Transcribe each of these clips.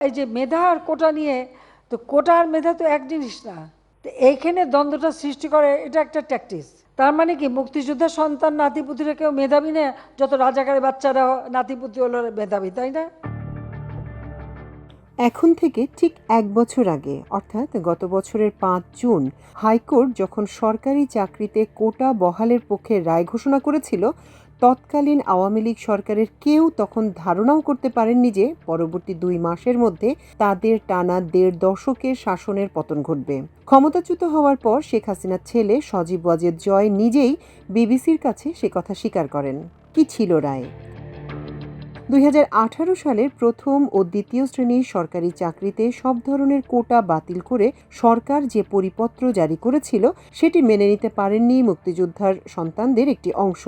এই যে মেধা আর কোটা নিয়ে, তো কোটা আর মেধা তো এক জিনিস না, তো এইখানে দ্বন্দ্বটা সৃষ্টি করে, এটা একটা ট্যাকটিস। তার মানে কি মুক্তিযোদ্ধার সন্তান নাতিপুতিরা কেউ মেধাবী না, যত রাজাকারের বাচ্চারা নাতিপুতি হলো মেধাবী, তাই না? এখন থেকে ঠিক ১ বছর আগে অর্থাৎ গত বছরের ৫ জুন হাইকোর্ট যখন সরকারি চাকরিতে কোটা বহালের পক্ষে রায় ঘোষণা করেছিল, তৎকালীন আওয়ামী লীগ সরকারের কেউ তখন ধারণাও করতে পারেননি যে পরবর্তী ২ মাসের মধ্যে তাদের টানা ১.৫ দশকের শাসনের পতন ঘটবে। ক্ষমতাচ্যুত হওয়ার পর শেখ হাসিনার ছেলে সজীব ওয়াজেদ জয় নিজেই বিবিসির কাছে সে কথা স্বীকার করেন। কি ছিল রায়? ২০১৮ সালের প্রথম ও দ্বিতীয় শ্রেণীর সরকারি চাকরিতে সব ধরনের কোটা বাতিল করে সরকার যে পরিপত্র জারি করেছিল সেটি মেনে নিতে পারেননি মুক্তিযোদ্ধার সন্তানদের একটি অংশ।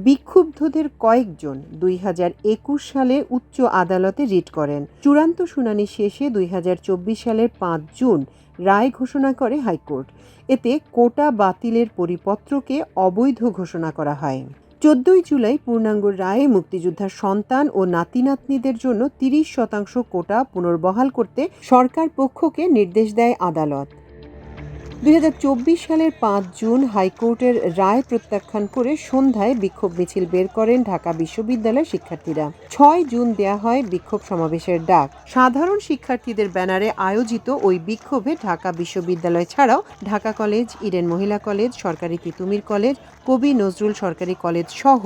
বিক্ষুব্ধদের কয়েকজন ২০২১ সালে উচ্চ আদালতে রিট করেন। চূড়ান্ত শুনানি শেষে ২০২৪ সালের ৫ জুন রায় ঘোষণা করে হাইকোর্ট। এতে কোটা বাতিলের পরিপত্রকে অবৈধ ঘোষণা করা হয়। ১৪ জুলাই পূর্ণাঙ্গ রায়ে মুক্তিযোদ্ধার সন্তান ও নাতি নাতনিদের জন্য ৩০% কোটা পুনর্বহাল করতে সরকার পক্ষকে নির্দেশ দেয় আদালত। ২০২৪ সালের ৫ জুন হাইকোর্টের রায় প্রত্যাখ্যান করে সন্ধ্যায় বিক্ষোভ মিছিল বের করেন ঢাকা বিশ্ববিদ্যালয়ের শিক্ষার্থীরা। ৬ জুন দেয়া হয় বিক্ষোভ সমাবেশের ডাক। সাধারণ শিক্ষার্থীদের ব্যানারে আয়োজিত ওই বিক্ষোভে ঢাকা বিশ্ববিদ্যালয় ছাড়াও ঢাকা কলেজ, ইডেন মহিলা কলেজ, সরকারি তিতুমির কলেজ, কবি নজরুল সরকারি কলেজ সহ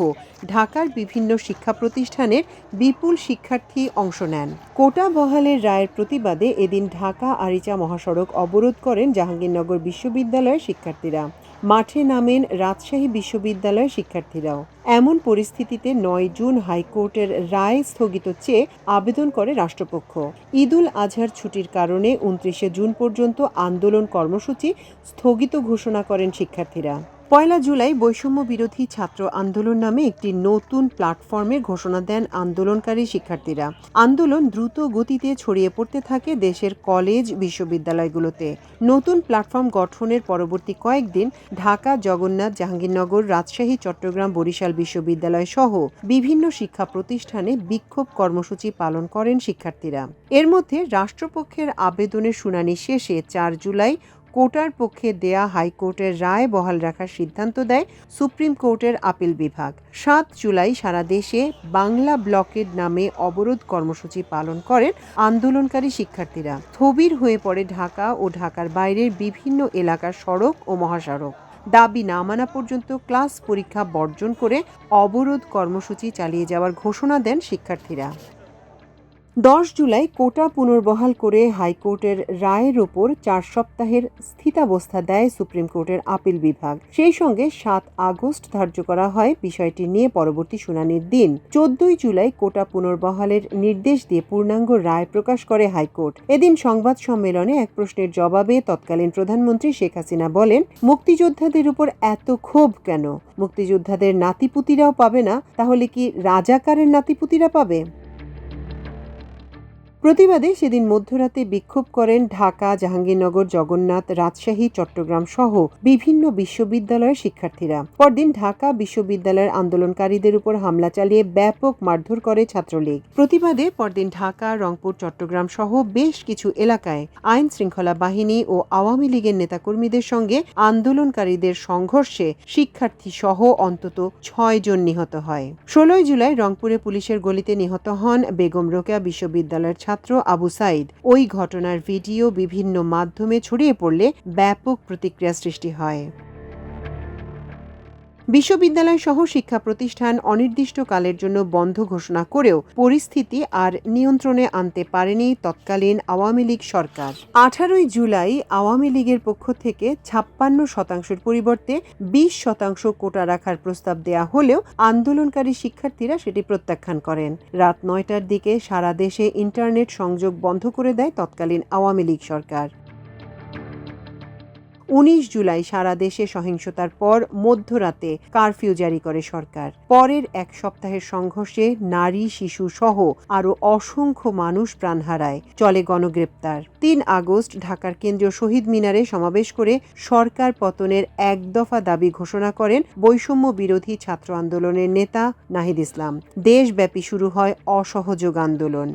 ঢাকার বিভিন্ন শিক্ষা প্রতিষ্ঠানের বিপুল শিক্ষার্থী অংশ নেন। কোটা বহালের রায়ের প্রতিবাদে এদিন ঢাকা আরিচা মহাসড়ক অবরোধ করেন জাহাঙ্গীরনগর বিশ্ববিদ্যালয়ের শিক্ষার্থীরা। মাঠে নামেন রাজশাহী বিশ্ববিদ্যালয়ের শিক্ষার্থীরাও। এমন পরিস্থিতিতে ৯ জুন হাইকোর্টের রায় স্থগিত চেয়ে আবেদন করে রাষ্ট্রপক্ষ। ঈদুল আজহার ছুটির কারণে ২৯ জুন পর্যন্ত আন্দোলন কর্মসূচি স্থগিত ঘোষণা করেন শিক্ষার্থীরা। ১ জুলাই বৈষম্য বিরোধী ছাত্র আন্দোলন নামে একটি নতুন প্ল্যাটফর্মের ঘোষণা দেন আন্দোলনকারী শিক্ষার্থীরা। আন্দোলন দ্রুত গতিতে ছড়িয়ে পড়তে থাকে দেশের কলেজ, বিশ্ববিদ্যালয়গুলোতে। নতুন প্ল্যাটফর্ম গঠনের পরবর্তী কয়েকদিন ঢাকা, জগন্নাথ, জাহাঙ্গীরনগর, রাজশাহী, চট্টগ্রাম, বরিশাল বিশ্ববিদ্যালয় সহ বিভিন্ন শিক্ষা প্রতিষ্ঠানে বিক্ষোভ কর্মসূচি পালন করেন শিক্ষার্থীরা। এর মধ্যে রাষ্ট্রপক্ষের আবেদনের শুনানি শেষে ৪ জুলাই কোটার পক্ষে দেয়া হাইকোর্টের রায় বহাল রাখার সিদ্ধান্ত দেয় সুপ্রিম কোর্টের আপিল বিভাগ। ৭ জুলাই সারা দেশে বাংলা ব্লকেড নামে অবরোধ কর্মসূচি পালন করেন আন্দোলনকারী শিক্ষার্থীরা। স্থবির হয়ে পড়ে ঢাকা ও ঢাকার বাইরের বিভিন্ন এলাকার সড়ক ও মহাসড়ক। দাবি না মানা পর্যন্ত ক্লাস পরীক্ষা বর্জন করে অবরোধ কর্মসূচি চালিয়ে যাওয়ার ঘোষণা দেন শিক্ষার্থীরা। ১০ জুলাই কোটা পুনর্বহাল করে হাইকোর্টের রায়ের ওপর ৪ সপ্তাহের স্থিতাবস্থা দেয় সুপ্রিম কোর্টের আপিল বিভাগ। সেই সঙ্গে ৭ আগস্ট ধার্য করা হয় বিষয়টি নিয়ে পরবর্তী শুনানির দিন। ১৪ জুলাই কোটা পুনর্বহালের নির্দেশ দিয়ে পূর্ণাঙ্গ রায় প্রকাশ করে হাইকোর্ট। এদিন সংবাদ সম্মেলনে এক প্রশ্নের জবাবে তৎকালীন প্রধানমন্ত্রী শেখ হাসিনা বলেন, মুক্তিযোদ্ধাদের উপর এত ক্ষোভ কেন? মুক্তিযোদ্ধাদের নাতিপুতিরাও পাবে না, তাহলে কি রাজাকারের নাতিপুতিরা পাবে? প্রতিবাদে সেদিন মধ্যরাতে বিক্ষোভ করেন ঢাকা, জাহাঙ্গীরনগর, জগন্নাথ, রাজশাহী, চট্টগ্রাম সহ বিভিন্ন বিশ্ববিদ্যালয়ের শিক্ষার্থীরা। পরদিন ঢাকা বিশ্ববিদ্যালয়ের আন্দোলনকারীদের উপর হামলা চালিয়ে ব্যাপক মারধর করে ছাত্রলীগ। প্রতিবাদে পরদিন ঢাকা, রংপুর, চট্টগ্রাম সহ বেশ কিছু এলাকায় আইন শৃঙ্খলা বাহিনী ও আওয়ামী লীগের নেতাকর্মীদের সঙ্গে আন্দোলনকারীদের সংঘর্ষে শিক্ষার্থী সহ অন্তত ৬ জন নিহত হয়। ১৬ জুলাই রংপুরে পুলিশের গুলিতে নিহত হন বেগম রোকেয়া বিশ্ববিদ্যালয়ের ছাত্র আবু সাইদ। ওই ঘটনার ভিডিও বিভিন্ন মাধ্যমে ছড়িয়ে পড়লে ব্যাপক প্রতিক্রিয়া সৃষ্টি হয়। বিশ্ববিদ্যালয় সহ শিক্ষা প্রতিষ্ঠান অনির্দিষ্টকালের জন্য বন্ধ ঘোষণা করেও পরিস্থিতি আর নিয়ন্ত্রণে আনতে পারেনি তৎকালীন আওয়ামী লীগ সরকার। ১৮ জুলাই আওয়ামী লীগের পক্ষ থেকে ৫৬% পরিবর্তে ২০% কোটা রাখার প্রস্তাব দেয়া হলেও আন্দোলনকারী শিক্ষার্থীরা সেটি প্রত্যাখ্যান করেন। রাত ৯টার দিকে সারা দেশে ইন্টারনেট সংযোগ বন্ধ করে দেয় তৎকালীন আওয়ামী লীগ সরকার। ১৯ জুলাই সারা দেশে সহিংসতার পর মধ্যরাতে কারফিউ জারি করে সরকার। পরের এক সপ্তাহের সংঘর্ষে নারী, শিশু সহ আরও অসংখ্য মানুষ প্রাণ হারায়। চলে গণগ্রেপ্তার। ৩ আগস্ট ঢাকার কেন্দ্রীয় শহীদ মিনারে সমাবেশ করে সরকার পতনের এক দফা দাবি ঘোষণা করেন বৈষম্য বিরোধী ছাত্র আন্দোলনের নেতা নাহিদ ইসলাম। দেশব্যাপী শুরু হয় অসহযোগ আন্দোলন।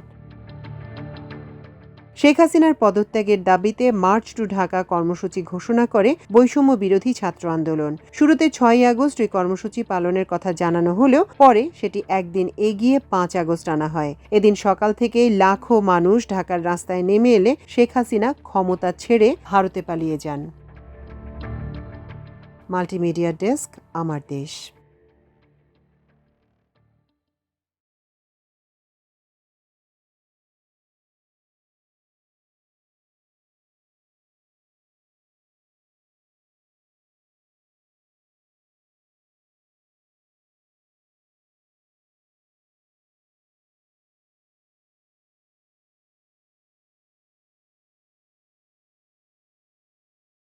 শেখ হাসিনার পদত্যাগের দাবিতে মার্চ টু ঢাকা কর্মসূচি ঘোষণা করে বৈষম্য বিরোধী ছাত্র আন্দোলন। শুরুতে 6 আগস্ট এই কর্মসূচি পালনের কথা জানানো হলেও পরে সেটি একদিন এগিয়ে 5 আগস্ট আনা হয়। এদিন সকাল থেকেই লাখো মানুষ ঢাকার রাস্তায় নেমে এলে শেখ হাসিনা ক্ষমতা ছেড়ে ভারতে পালিয়ে যান। মাল্টিমিডিয়া ডেস্ক, আমার দেশ।